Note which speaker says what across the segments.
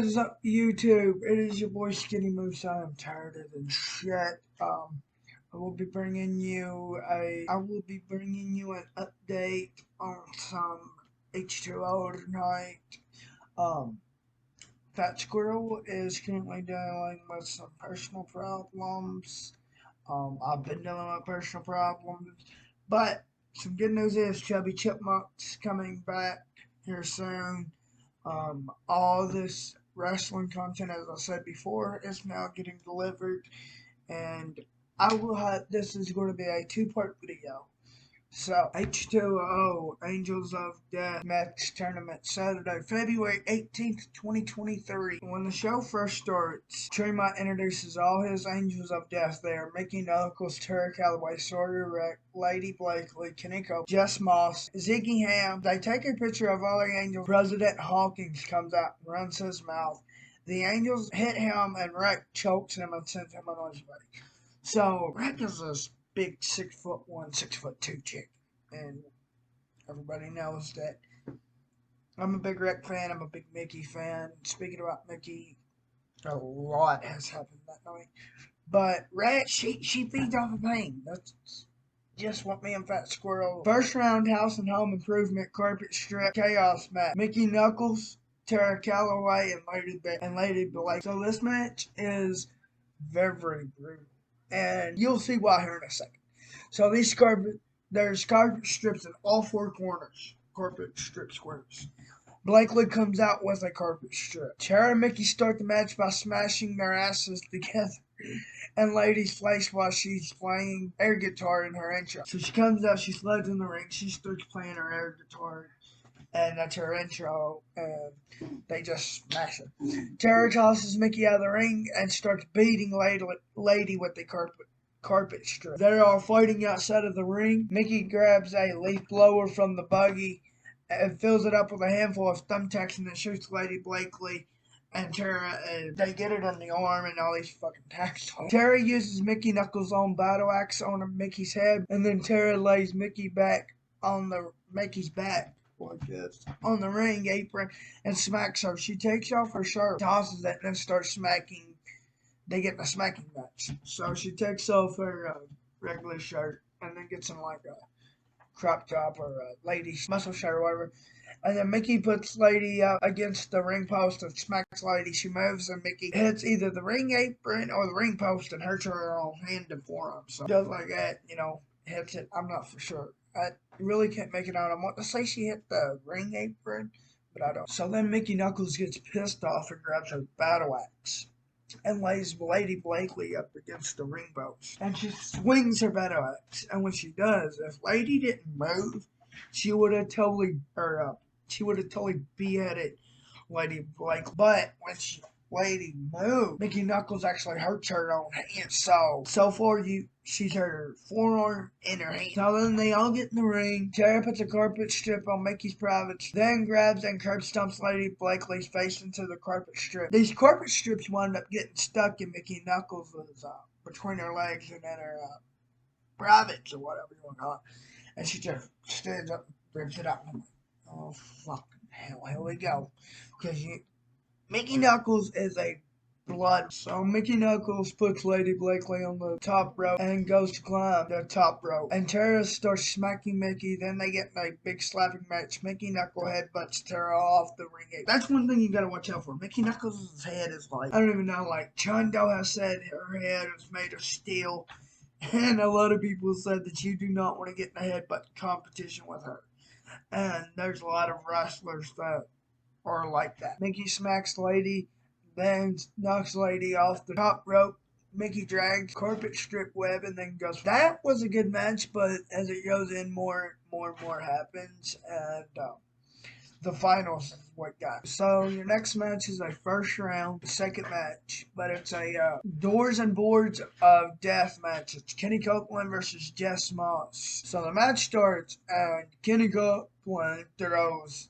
Speaker 1: is up, YouTube? It is your boy Skinny Moose. I am tired of this shit. I will be bringing you an update on some h2o tonight. Um, Fat Squirrel is currently dealing with some personal problems. I've been dealing with personal problems, but some good news is Chubby Chipmunk's coming back here soon. All this wrestling content, as I said before, is now getting delivered, and this is going to be a two-part video. So, H2O, Angels of Death Match Tournament, Saturday, February 18th, 2023. When the show first starts, Tremont introduces all his Angels of Death there. Mickey Knuckles, Terry Calloway, Sawyer Wreck, Lady Blakely, Kaneko, Jess Moss, Ziggy Ham. They take a picture of all the Angels. President Hawkins comes out and runs his mouth. The Angels hit him, and Wreck chokes him and sends him on his way. So, Wreck is this big 6'1", 6'2" chick, and everybody knows that I'm a big Wreck fan. I'm a big Mickey fan. Speaking about Mickey, a lot has happened that night. But Wreck, she feeds off of pain. That's just what me and Fat Squirrel. First round, House and Home Improvement Carpet Strip Chaos match. Mickey Knuckles, Tara Calloway, and Lady Blake. So this match is very brutal, and you'll see why here in a second. So there's carpet strips in all four corners, carpet strip squares. Blakely comes out with a carpet strip. Tara and Mickey start the match by smashing their asses together and Lady's face while she's playing air guitar in her intro. So she comes out, she slides in the ring, she starts playing her air guitar, and that's her intro, and they just smash her. Tara tosses Mickey out of the ring and starts beating Lady with the carpet strip. They're all fighting outside of the ring. Mickey grabs a leaf blower from the buggy and fills it up with a handful of thumbtacks and then shoots Lady Blakely and Tara, and they get it on the arm and all these fucking tacks. Tara uses Mickey Knuckles' own battle axe on Mickey's head, and then Tara lays Mickey's back like this on the ring apron and smacks her. She takes off her shirt, tosses it, and then starts smacking. They get in a smacking match. So she takes off her regular shirt and then gets in like a crop top or a lady's muscle shirt or whatever. And then Mickey puts Lady up against the ring post and smacks Lady. She moves and Mickey hits either the ring apron or the ring post and hurts her on hand and forearm. So just like that, hits it. I'm not for sure. I really can't make it out. I want to say she hit the ring apron, but I don't. So then Mickey Knuckles gets pissed off and grabs her battle axe and lays Lady Blakely up against the ring post. And she swings her battle axe. And when she does, if Lady didn't move, she would have totally beheaded Lady Blakely. But when Lady moved, Mickey Knuckles actually hurts her own hand. So far she's hurt her forearm and her hand. So then they all get in the ring. Tara puts a carpet strip on Mickey's privates, then grabs and curb stomps Lady Blakely's face into the carpet strip. These carpet strips wind up getting stuck in Mickey Knuckles' between her legs and then her privates or whatever you want to call it. And she just stands up and rips it out. Oh, fucking hell, here we go. Because Mickey Knuckles is a blood. So Mickey Knuckles puts Lady Blakely on the top rope and goes to climb the top rope. And Tara starts smacking Mickey. Then they get in a big slapping match. Mickey Knuckles headbutts Tara off the ring apron. That's one thing you gotta watch out for. Mickey Knuckles' head is like, I don't even know, like Chundo has said her head is made of steel. And a lot of people said that you do not want to get in a headbutt competition with her. And there's a lot of wrestlers that are like that. Mickey smacks Lady, then knocks Lady off the top rope. Mickey drags carpet strip web and then goes. That was a good match, but as it goes in, more happens, and the finals is what got. So your next match is a first round, second match, but it's a doors and boards of death match. It's Kenny Copeland versus Jess Moss. So the match starts and Kenny Copeland throws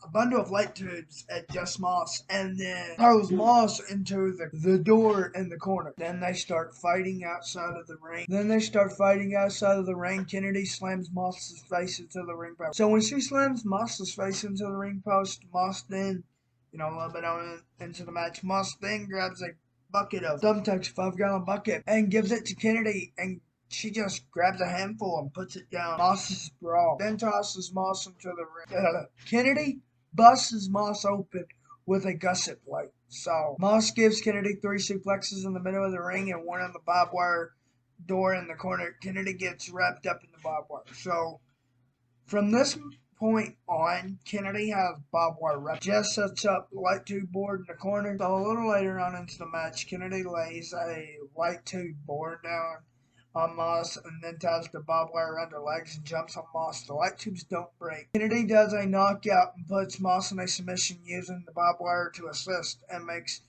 Speaker 1: a bundle of light tubes at Jess Moss and then throws Moss into the door in the corner. Then they start fighting outside of the ring. Kennedy slams Moss's face into the ring post. So when she slams Moss's face into the ring post, Moss then a little bit on into the match. Moss then grabs a bucket of Thumbtack's 5-gallon bucket and gives it to Kennedy, and she just grabs a handful and puts it down Moss's bra. Then tosses Moss into the ring. Kennedy busts Moss open with a gusset plate. So Moss gives Kennedy 3 suplexes in the middle of the ring and one on the barbed wire door in the corner. Kennedy gets wrapped up in the barbed wire. So from this point on, Kennedy has barbed wire wrapped. Jess sets up the light tube board in the corner. So a little later on into the match, Kennedy lays a light tube board down on Moss and then ties the barbed wire around her legs and jumps on Moss. The light tubes don't break. Kennedy does a knockout and puts Moss in a submission using the barbed wire to assist and makes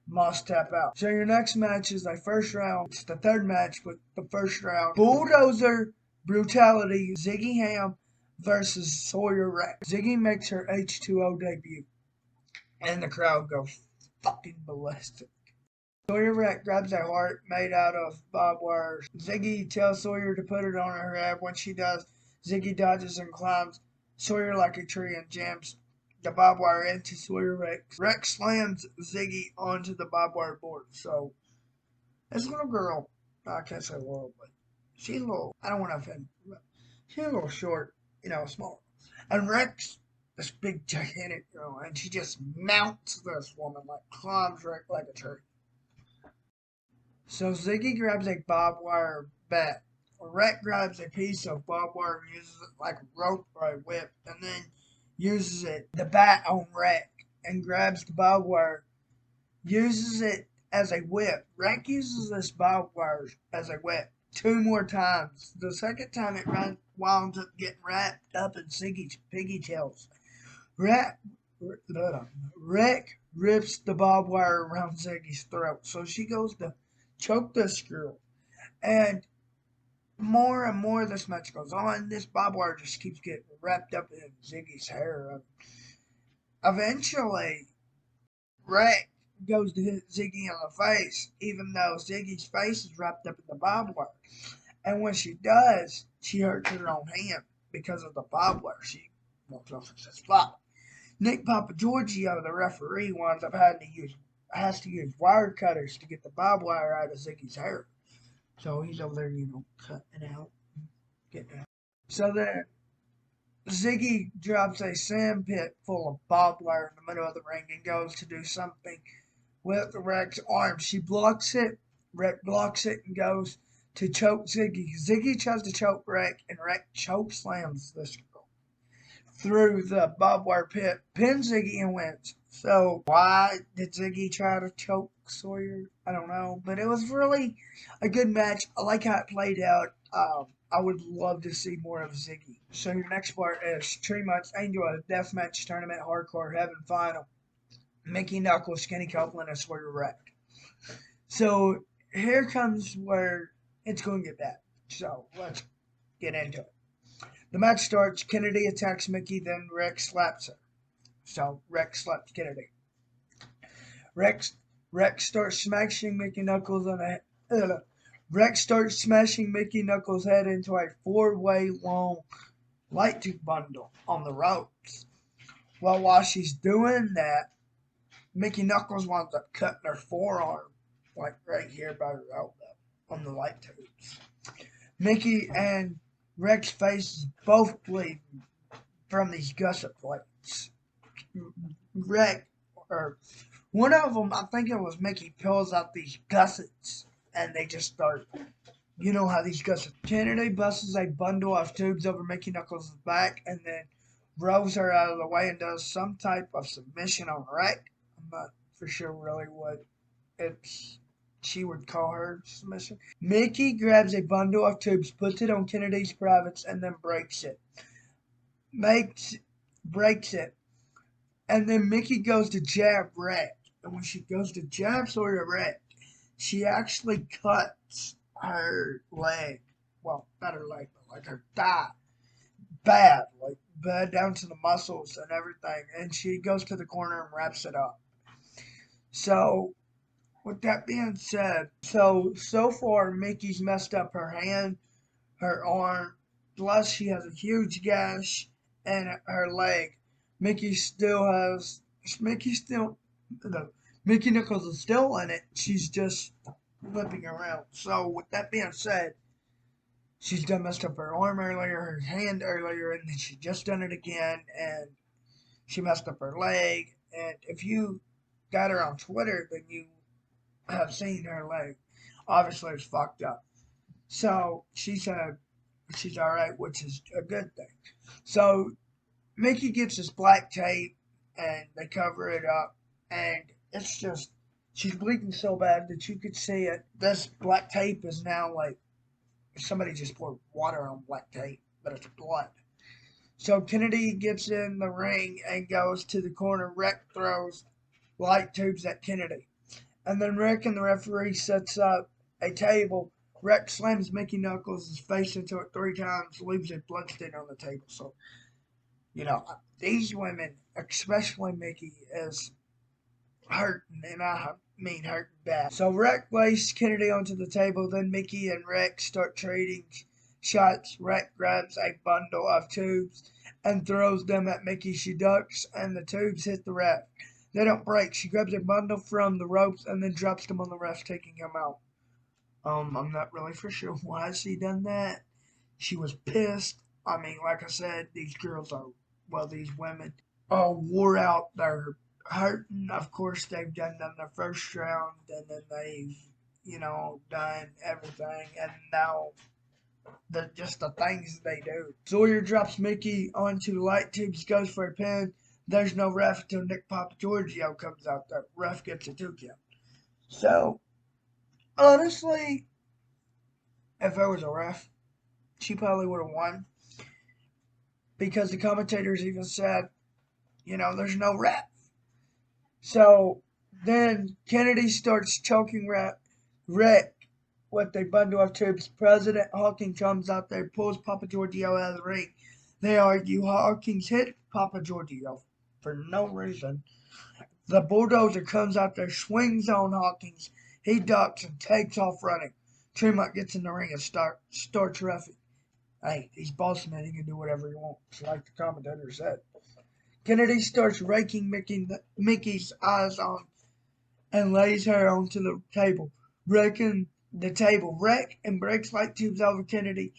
Speaker 1: Moss tap out. So your next match is a first round. It's the third match with the first round. Bulldozer Brutality, Ziggy Ham versus Sawyer Rex. Ziggy makes her H2O debut, and the crowd goes fucking ballistic. Sawyer Rex grabs a heart made out of barbed wire. Ziggy tells Sawyer to put it on her head. When she does, Ziggy dodges and climbs Sawyer like a tree and jams the barbed wire into Sawyer Rex. Rex slams Ziggy onto the barbed wire board. So, this little girl, I can't say little, but she's a little, I don't want to offend, but she's a little short, small. And Rex, this big gigantic girl, and she just mounts this woman, like climbs Rex like a tree. So Ziggy grabs a barbed wire bat. Rex grabs a piece of barbed wire and uses it like a rope or a whip, and then uses the bat on Rex and grabs the barbed wire, uses it as a whip. Rex uses this barbed wire as a whip 2 more times. The second time it winds up getting wrapped up in Ziggy's pigtails. Rex rips the barbed wire around Ziggy's throat, so she goes to choke this girl. And more this match goes on. This barbed wire just keeps getting wrapped up in Ziggy's hair. Eventually, Rex goes to hit Ziggy on the face, even though Ziggy's face is wrapped up in the barbed wire. And when she does, she hurts her own hand because of the barbed wire. She walks off and says, "Fuck." Nick Papagiorgio, the referee, winds up has to use wire cutters to get the barbed wire out of Ziggy's hair. So he's over there, cutting out, getting out. So then Ziggy drops a sand pit full of barbed wire in the middle of the ring and goes to do something with Rex's arm. She blocks it. Rex blocks it and goes to choke Ziggy. Ziggy tries to choke Rex, and Rex choke slams this girl through the barbed wire pit, pins Ziggy and wins. So why did Ziggy try to choke Sawyer? I don't know, but it was really a good match. I like how it played out. I would love to see more of Ziggy. So your next part is Tremont's Angel Deathmatch Tournament Hardcore Heaven Final. Mickey Knuckles, Skinny Copeland, and Sawyer Rex. So here comes where it's going to get bad. So let's get into it. The match starts. Kennedy attacks Mickey, then Rex slaps her. So Rex slaps Kennedy. Rex starts smashing Mickey Knuckles on a Rex starts smashing Mickey Knuckles' head into a 4-way long light tube bundle on the ropes. Well, while she's doing that, Mickey Knuckles winds up cutting her forearm, like right here by her elbow, on the light tubes. Mickey and Rex's faces both bleeding from these gusset plates. One of them, I think it was Mickey, pulls out these gussets, and they just start, you know how these gussets. Kennedy busts a bundle of tubes over Mickey Knuckles' back, and then rolls her out of the way and does some type of submission on Rex. I'm not for sure really what she would call her submission. Mickey grabs a bundle of tubes, puts it on Kennedy's privates, and then breaks it. Breaks it. And then Mickey goes to jab Rex. And when she goes to jab Sawyer Rex, she actually cuts her leg. Well, not her leg, but like her thigh. Bad. Like bad down to the muscles and everything. And she goes to the corner and wraps it up. So, with that being said, so far Mickey's messed up her hand, her arm, plus she has a huge gash in her leg. Mickey still has Mickey still, the Mickey Nichols is still in it. She's just limping around. So with that being said, she's done messed up her arm earlier, her hand earlier, and then she just done it again, and she messed up her leg. And if you got her on Twitter, then you have seen her leg. Obviously, it's fucked up. So she said she's all right, which is a good thing. So Mickey gets this black tape, and they cover it up, and it's just she's bleeding so bad that you could see it. This black tape is now like somebody just poured water on black tape, but it's blood. So Kennedy gets in the ring and goes to the corner. Rick throws light tubes at Kennedy. And then Rick and the referee sets up a table. Rick slams Mickey Knuckles' face into it 3 times, leaves a bloodstain on the table. So, these women, especially Mickey, is hurting, and I mean hurting bad. So Rick lays Kennedy onto the table, then Mickey and Rick start trading shots. Rick grabs a bundle of tubes and throws them at Mickey. She ducks, and the tubes hit the ref. They don't break. She grabs a bundle from the ropes and then drops them on the ref, taking him out. I'm not really for sure why she done that. She was pissed. I mean, like I said, these girls are, well, these women are wore out. They're hurting. Of course, they've done the first round, and then they've, done everything, and now just the things they do. Sawyer drops Mickey onto light tubes, goes for a pin. There's no ref until Nick Papagiorgio comes out. The ref gets a 2 count. So, honestly, if I was a ref, she probably would have won. Because the commentators even said, there's no ref. So, then Kennedy starts choking Rick with a bundle of tubes. President Hawkins comes out there, pulls Papagiorgio out of the ring. They argue. Hawkins hit Papagiorgio for no reason. The bulldozer comes out there, swings on Hawkins. He ducks and takes off running. Tremont gets in the ring and starts roughing. Hey, he's boss man. He can do whatever he wants, like the commentator said. Kennedy starts raking Mickey's eyes on and lays her onto the table. Wreck and breaks light tubes over Kennedy's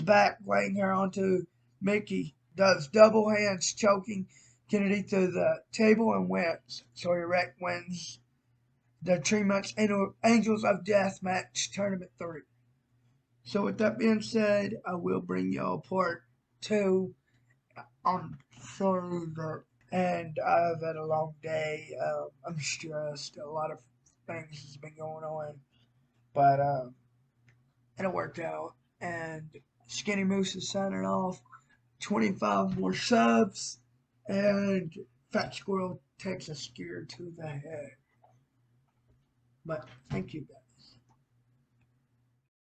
Speaker 1: back, laying her onto Mickey. Does double hands, choking Kennedy through the table and wins. So Wreck wins the Tremont Angels of Death match tournament 3. So with that being said, I will bring y'all part 2 on further. And I've had a long day. I'm stressed. A lot of things has been going on, but it'll work out. And Skinny Moose is signing off. 25 more subs, and Fat Squirrel takes a skewer to the head. But thank you guys.